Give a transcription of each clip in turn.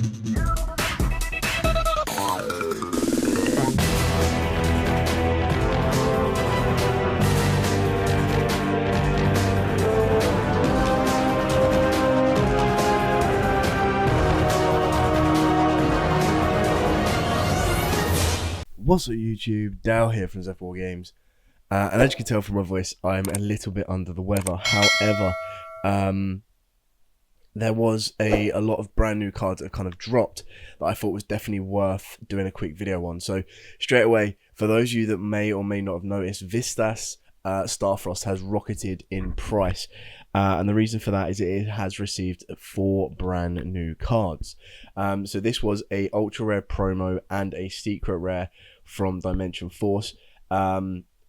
What's up YouTube, Dale here from Zephyr Games, and as you can tell from my voice, I'm a little bit under the weather. However, there was a lot of brand new cards that kind of dropped that I thought was definitely worth doing a quick video on. So straight away, for those of you that may or may not have noticed, VisaS Starfrost has rocketed in price, and the reason for that is it has received 4 brand new cards. So this was a ultra rare promo and a secret rare from Dimension Force.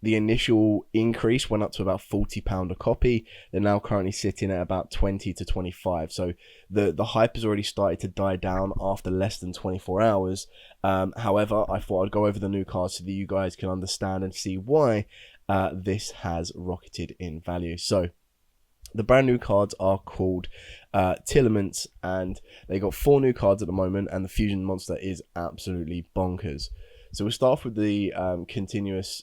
The initial increase went up to about £40 a copy. They're now currently sitting at about 20 to 25. So the hype has already started to die down after less than 24 hours. However, I thought I'd go over the new cards so that you guys can understand and see why this has rocketed in value. So the brand new cards are called TEARALAMENTS, and they got 4 new cards at the moment, and the fusion monster is absolutely bonkers. So we'll start off with the continuous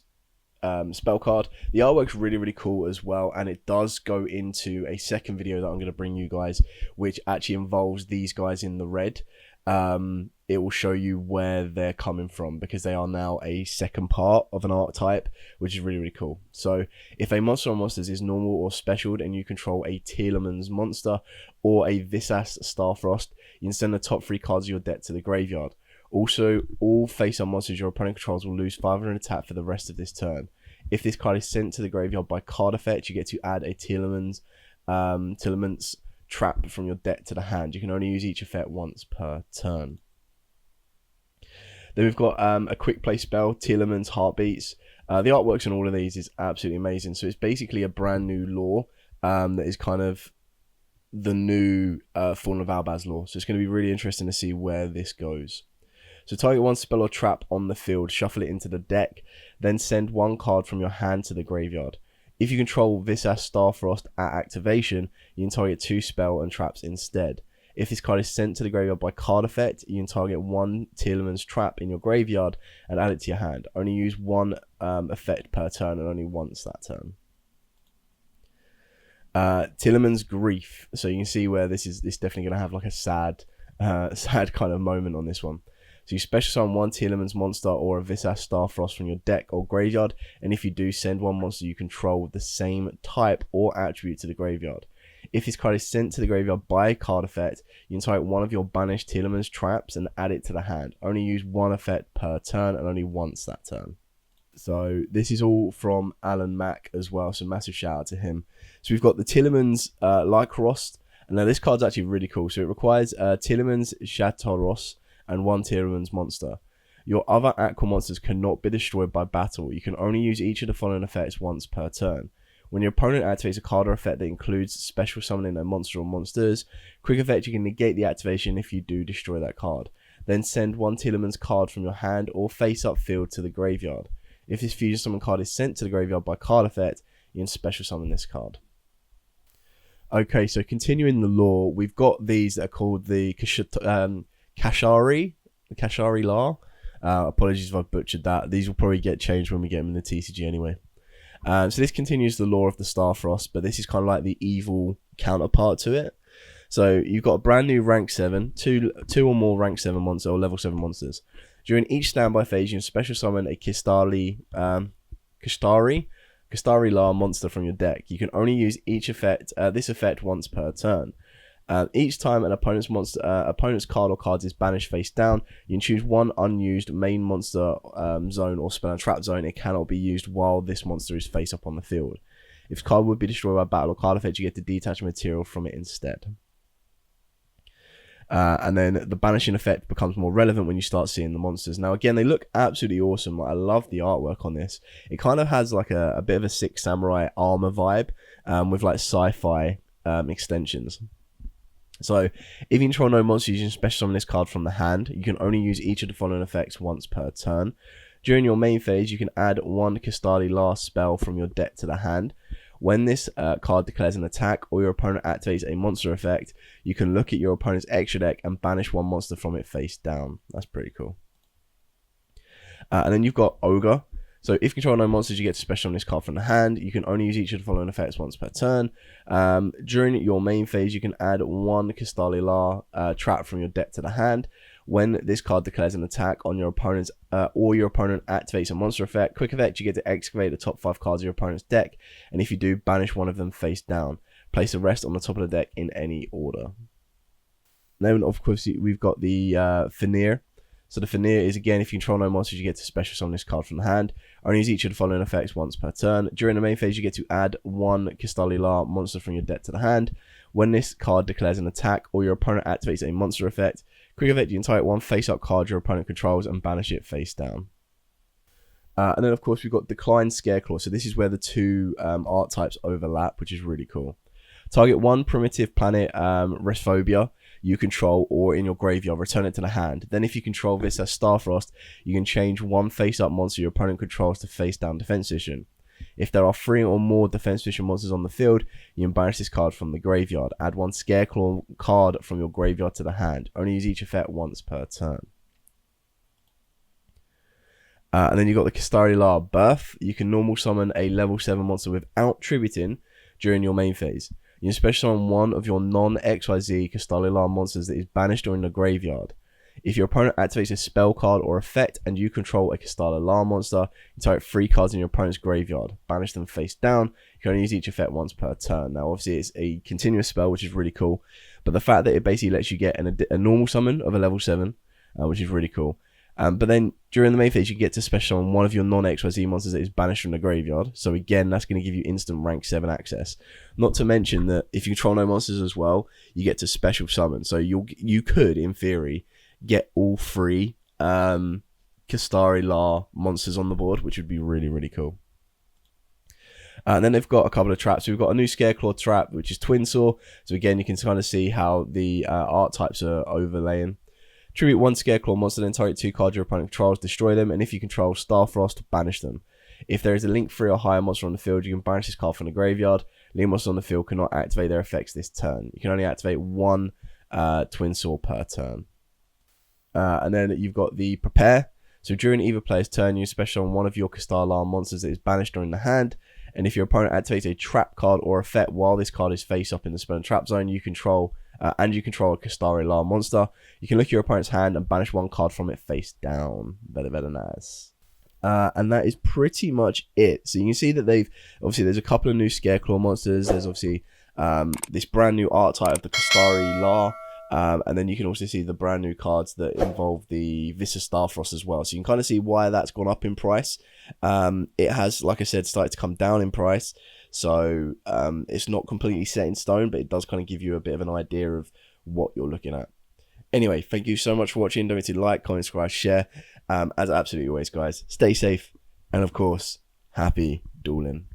spell card. The artwork's really cool as well, and it does go into a second video that I'm going to bring you guys, which actually involves these guys in the red. It will show you where they're coming from, because they are now a second part of an archetype, which is really cool. So if a monster or monsters is normal or specialed and you control a TEARALAMENTS monster or a VisaS Starfrost, you can send the top 3 cards of your deck to the graveyard. Also, all face-up monsters your opponent controls will lose 500 attack for the rest of this turn. If this card is sent to the graveyard by card effect, you get to add a TEARALAMENTS trap from your deck to the hand. You can only use each effect once per turn. Then we've got a quick play spell, TEARALAMENTS Heartbeats. The artworks on all of these is absolutely amazing. So it's basically a brand new lore that is kind of the new Fallen of Albaz lore. So it's going to be really interesting to see where this goes. So target 1 spell or trap on the field, shuffle it into the deck, then send 1 card from your hand to the graveyard. If you control VisaS Starfrost at activation, you can target 2 spell and traps instead. If this card is sent to the graveyard by card effect, you can target 1 TEARALAMENTS trap in your graveyard and add it to your hand. Only use 1 effect per turn and only once that turn. TEARALAMENTS Grief. So you can see where this definitely going to have like a sad kind of moment on this one. So you special summon 1 TEARALAMENTS monster or a VisaS Starfrost from your deck or graveyard, and if you do, send 1 monster you control with the same type or attribute to the graveyard. If this card is sent to the graveyard by card effect, you can target 1 of your banished TEARALAMENTS traps and add it to the hand. Only use 1 effect per turn and only once that turn. So this is all from Alan Mack as well, so massive shout out to him. So we've got the TEARALAMENTS Lycros, and now this card's actually really cool. So it requires TEARALAMENTS KSHATRI-LA and 1 TEARALAMENTS monster. Your other aqua monsters cannot be destroyed by battle. You can only use each of the following effects once per turn. When your opponent activates a card or effect that includes special summoning a monster or monsters, quick effect, you can negate the activation if you do destroy that card. Then send 1 TEARALAMENTS card from your hand or face-up field to the graveyard. If this fusion summon card is sent to the graveyard by card effect, you can special summon this card. Okay, so continuing the lore, we've got these that are called the KSHATRI-LA. Apologies if I butchered that. These will probably get changed when we get them in the TCG anyway. So this continues the lore of the Starfrost, but this is kind of like the evil counterpart to it. So you've got a brand new rank 7, two or more rank 7 monsters or level 7 monsters. During each standby phase, you can special summon a KSHATRI-LA monster from your deck. You can only use each effect, this effect once per turn. Each time an opponent's card or cards is banished face down, you can choose 1 unused main monster zone or spell and trap zone. It cannot be used while this monster is face up on the field. If the card would be destroyed by battle or card effect, you get to detach material from it instead. And then the banishing effect becomes more relevant when you start seeing the monsters. Now again, they look absolutely awesome. Like, I love the artwork on this. It kind of has like a bit of a Six Samurai armor vibe with like sci-fi extensions. So if you control no monsters, you can special summon this card from the hand. You can only use each of the following effects once per turn. During your main phase, you can add 1 KSHATRI-LA spell from your deck to the hand. When this card declares an attack or your opponent activates a monster effect, you can look at your opponent's extra deck and banish one monster from it face down. That's pretty cool. And then you've got Ogre. So if you control no monsters, you get to special on this card from the hand. You can only use each of the following effects once per turn. During your main phase, you can add one KSHATRI-LA trap from your deck to the hand. When this card declares an attack on your opponent's or your opponent activates a monster effect, quick effect, you get to excavate the top 5 cards of your opponent's deck. And if you do, banish one of them face down. Place the rest on the top of the deck in any order. Then, of course, we've got the FENRIR. So the FENRIR is, again, if you control no monsters, you get to special summon this card from the hand. Only use each of the following effects once per turn. During the main phase, you get to add one KSHATRI-LA monster from your deck to the hand. When this card declares an attack or your opponent activates a monster effect, quick effect, you can target one face-up card your opponent controls and banish it face down. And then, of course, we've got Decline SCARECLAW. So this is where the two archetypes overlap, which is really cool. Target one primitive planet Resphobia you control or in your graveyard, return it to the hand. Then if you control VisaS Starfrost, you can change one face-up monster your opponent controls to face-down defense position. If there are 3 or more defense position monsters on the field, you can banish this card from the graveyard. Add one SCARECLAW card from your graveyard to the hand. Only use each effect once per turn. And then you've got the KSHATRI-LA Birth. You can normal summon a level 7 monster without tributing during your main phase. You can special summon one of your non-XYZ KSHATRI-LA monsters that is banished during the graveyard. If your opponent activates a spell card or effect and you control a KSHATRI-LA monster, you target 3 cards in your opponent's graveyard. Banish them face down. You can only use each effect once per turn. Now, obviously, it's a continuous spell, which is really cool. But the fact that it basically lets you get a normal summon of a level 7, which is really cool. But then during the main phase, you get to special on one of your non-XYZ monsters that is banished from the graveyard. So again, that's going to give you instant rank 7 access. Not to mention that if you control no monsters as well, you get to special summon. So you could, in theory, get all 3 KSHATRI-LA monsters on the board, which would be really, really cool. And then they've got a couple of traps. We've got a new SCARECLAW trap, which is TWINSAW. So again, you can kind of see how the archetypes are overlaying. Tribute one SCARECLAW monster, then target 2 cards your opponent controls, destroy them, and if you control Starfrost, banish them. If there is a link 3 or higher monster on the field, you can banish this card from the graveyard. Link monsters on the field cannot activate their effects this turn. You can only activate one TWINSAW per turn. And then you've got the Prepare. So during either player's turn, you special on one of your KSHATRI-LA monsters that is banished during the hand. And if your opponent activates a trap card or effect while this card is face up in the spell and trap zone, you control a KSHATRI-LA monster, you can look at your opponent's hand and banish one card from it face down. Very, very nice. And that is pretty much it. So you can see that obviously there's a couple of new SCARECLAW monsters. There's obviously this brand new archetype of the KSHATRI-LA. And then you can also see the brand new cards that involve the VisaS Starfrost as well. So you can kind of see why that's gone up in price. It has, like I said, started to come down in price. So it's not completely set in stone, but it does kind of give you a bit of an idea of what you're looking at. Anyway, thank you so much for watching. Don't forget to like, comment, subscribe, share. As absolutely always, guys, stay safe. And of course, happy dueling.